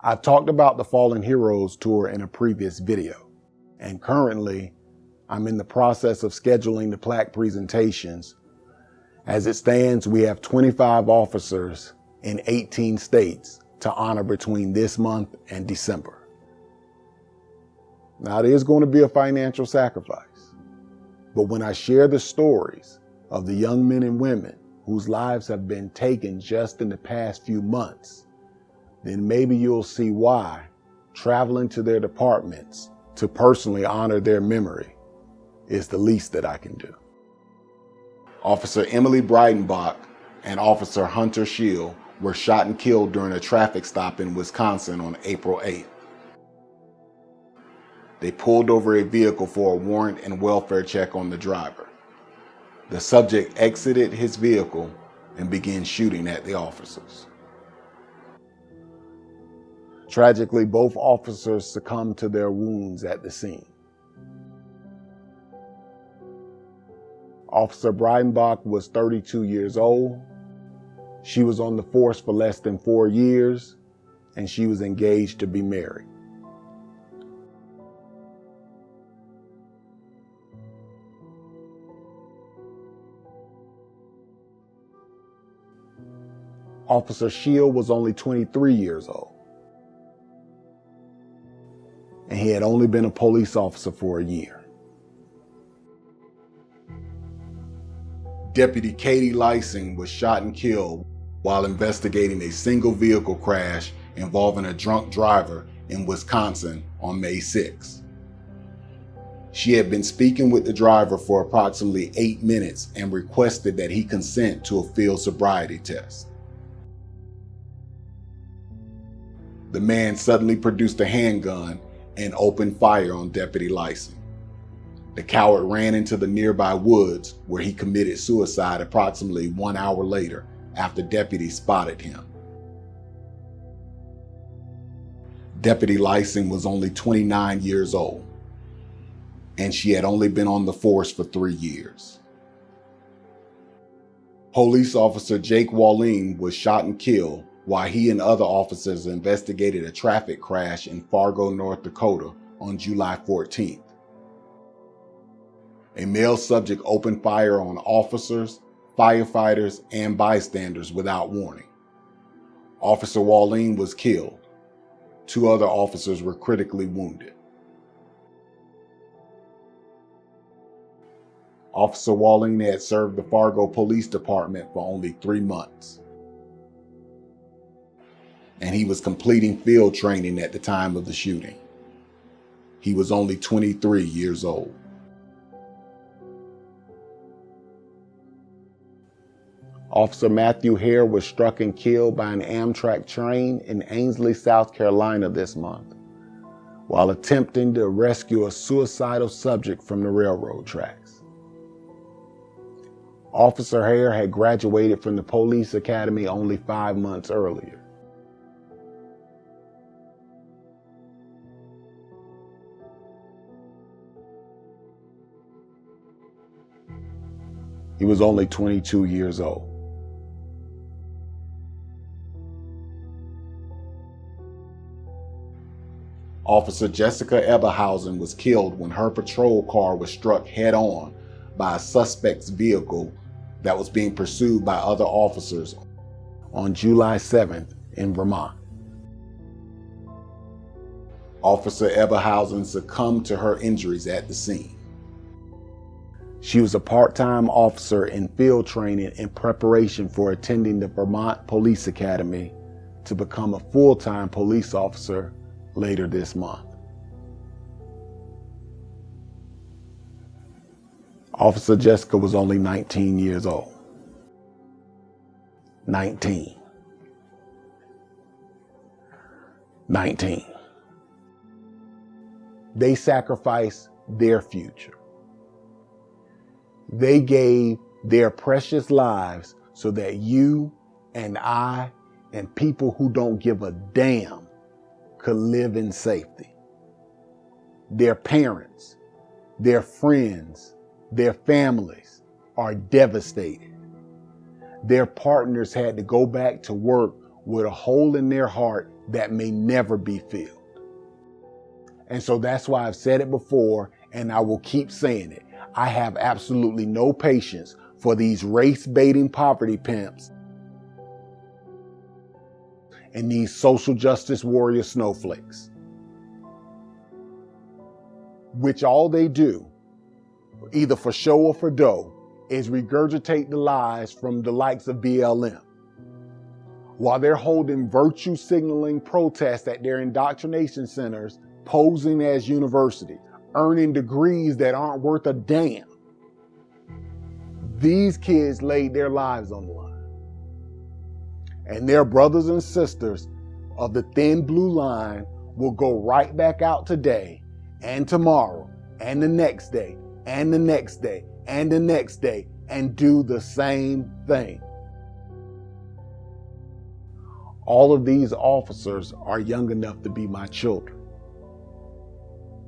I've talked about the Fallen Heroes tour in a previous video, and currently I'm in the process of scheduling the plaque presentations. As it stands, we have 25 officers in 18 states to honor between this month and December. Now, it is going to be a financial sacrifice, but when I share the stories of the young men and women whose lives have been taken just in the past few months, then maybe you'll see why traveling to their departments to personally honor their memory is the least that I can do. Officer Emily Breidenbach and Officer Hunter Scheel were shot and killed during a traffic stop in Wisconsin on April 8th. They pulled over a vehicle for a warrant and welfare check on the driver. The subject exited his vehicle and began shooting at the officers. Tragically, both officers succumbed to their wounds at the scene. Officer Breidenbach was 32 years old. She was on the force for less than 4 years, and she was engaged to be married. Officer Scheel was only 23 years old, and he had only been a police officer for a year. Deputy Kaitie Leising was shot and killed while investigating a single vehicle crash involving a drunk driver in Wisconsin on May 6. She had been speaking with the driver for approximately 8 minutes and requested that he consent to a field sobriety test. The man suddenly produced a handgun and opened fire on Deputy Leising. The coward ran into the nearby woods where he committed suicide approximately 1 hour later after deputies spotted him. Deputy Leising was only 29 years old, and she had only been on the force for 3 years. Police officer Jake Wallin was shot and killed while he and other officers investigated a traffic crash in Fargo, North Dakota on July 14th. A male subject opened fire on officers, firefighters, and bystanders without warning. Officer Wallin was killed. 2 other officers were critically wounded. Officer Wallin had served the Fargo Police Department for only 3 months, and he was completing field training at the time of the shooting. He was only 23 years old. Officer Matthew Hare was struck and killed by an Amtrak train in Ainsley, South Carolina this month, while attempting to rescue a suicidal subject from the railroad tracks. Officer Hare had graduated from the police academy only 5 months earlier. He was only 22 years old. Officer Jessica Eberhausen was killed when her patrol car was struck head-on by a suspect's vehicle that was being pursued by other officers on July 7th in Vermont. Officer Eberhausen succumbed to her injuries at the scene. She was a part-time officer in field training in preparation for attending the Vermont Police Academy to become a full-time police officer later this month. Officer Jessica was only 19 years old. 19. They sacrificed their future. They gave their precious lives so that you and I and people who don't give a damn could live in safety. Their parents, their friends, their families are devastated. Their partners had to go back to work with a hole in their heart that may never be filled. And so that's why I've said it before, and I will keep saying it. I have absolutely no patience for these race-baiting poverty pimps and these social justice warrior snowflakes, which all they do, either for show or for dough, is regurgitate the lies from the likes of BLM. While they're holding virtue signaling protests at their indoctrination centers, posing as university, earning degrees that aren't worth a damn. These kids laid their lives on the line. And their brothers and sisters of the thin blue line will go right back out today and tomorrow and the next day and the next day and the next day and do the same thing. All of these officers are young enough to be my children.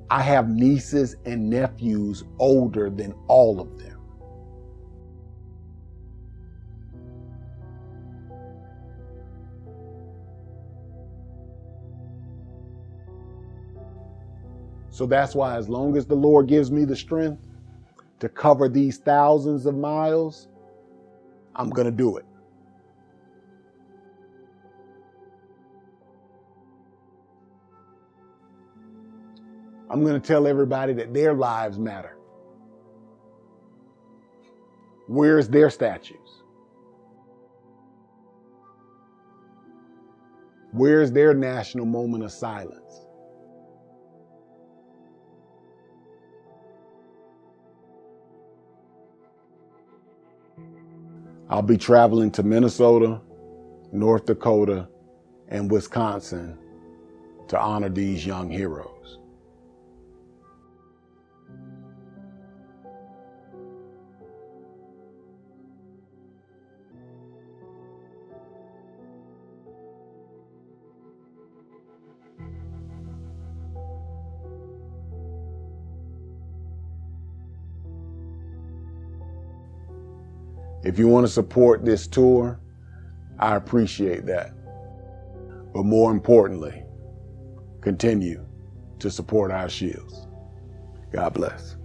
I have nieces and nephews older than all of them. So that's why, as long as the Lord gives me the strength to cover these thousands of miles, I'm going to do it. I'm going to tell everybody that their lives matter. Where's their statues? Where's their national moment of silence? I'll be traveling to Minnesota, North Dakota, and Wisconsin to honor these young heroes. If you want to support this tour, I appreciate that. But more importantly, continue to support our shields. God bless.